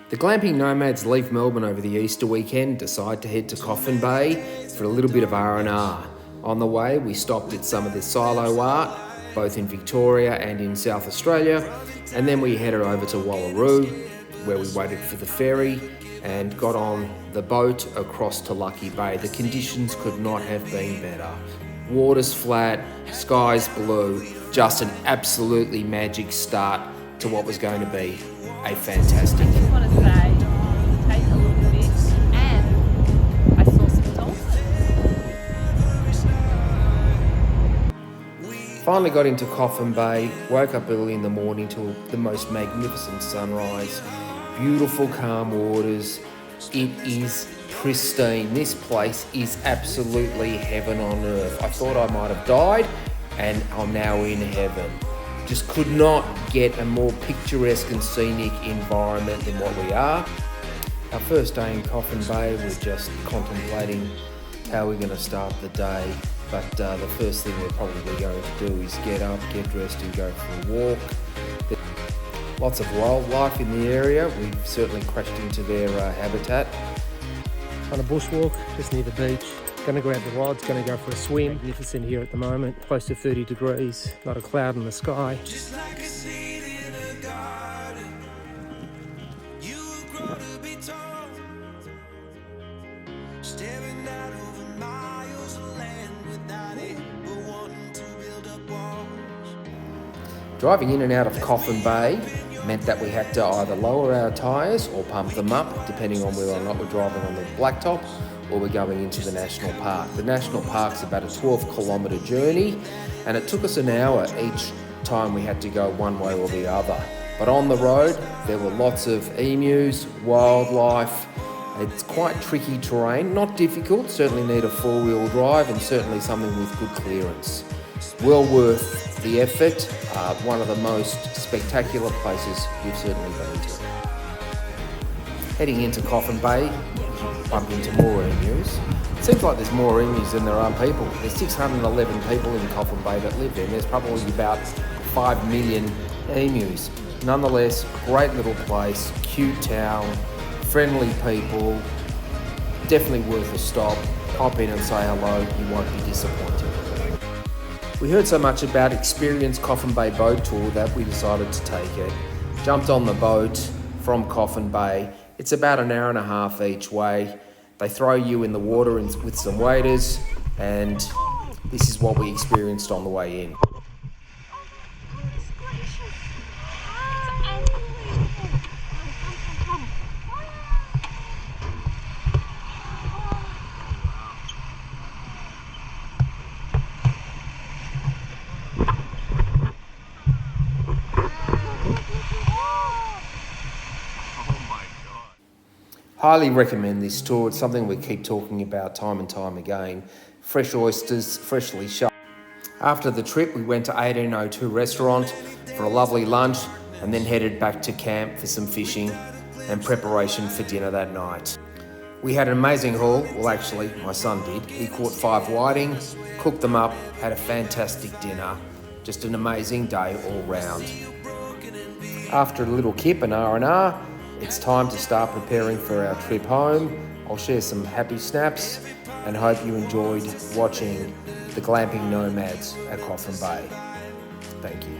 The glamping nomads leave Melbourne over the Easter weekend, decide to head to Coffin Bay for a little bit of R&R. On the way, we stopped at some of the silo art, both in Victoria and in South Australia, and then we headed over to Wallaroo, where we waited for the ferry and got on the boat across to Lucky Bay. The conditions could not have been better. Water's flat, sky's blue, just an absolutely magic start to what was going to be a fantastic. I just want to say, take a look at this, and I saw some dolphins. Finally got into Coffin Bay, woke up early in the morning to the most magnificent sunrise, beautiful calm waters. It is pristine. This place is absolutely heaven on earth. I thought I might have died, and I'm now in heaven. Just could not get a more picturesque and scenic environment than what we are. Our first day in Coffin Bay, we're just contemplating how we're going to start the day. But the first thing we're probably going to do is get up, get dressed and go for a walk. There's lots of wildlife in the area. We've certainly crashed into their habitat. On a bushwalk just near the beach. Gonna grab the rods, gonna go for a swim. Magnificent here at the moment, close to 30 degrees, not a cloud in the sky. Just like a seed in a garden, you grow to be tall, staring out over miles of land without ever wanting to build up walls. Driving in and out of Coffin Bay meant that we had to either lower our tyres or pump them up, depending on whether or not we're driving on the blacktop or we're going into the national park. The national park's about a 12-kilometre journey, and it took us an hour each time we had to go one way or the other. But on the road, there were lots of emus, wildlife. It's quite tricky terrain, not difficult, certainly need a four-wheel drive and certainly something with good clearance. Well worth the effort, one of the most spectacular places we've certainly been to. Heading into Coffin Bay, bump into more emus. It seems like there's more emus than there are people. There's 611 people in Coffin Bay that live there, and there's probably about 5 million emus. Nonetheless, great little place, cute town, friendly people, definitely worth a stop. Pop in and say hello, you won't be disappointed. We heard so much about Experience Coffin Bay boat tour that we decided to take it. Jumped on the boat from Coffin Bay. It's about an hour and a half each way. They throw you in the water with some waders, and this is what we experienced on the way in. Highly recommend this tour. It's something we keep talking about time and time again. Fresh oysters, freshly shelled. After the trip, we went to 1802 restaurant for a lovely lunch and then headed back to camp for some fishing and preparation for dinner that night. We had an amazing haul. Well, actually, my son did. He caught 5 whiting, cooked them up, had a fantastic dinner. Just an amazing day all round. After a little kip and R&R, it's time to start preparing for our trip home. I'll share some happy snaps and hope you enjoyed watching the glamping nomads at Coffin Bay. Thank you.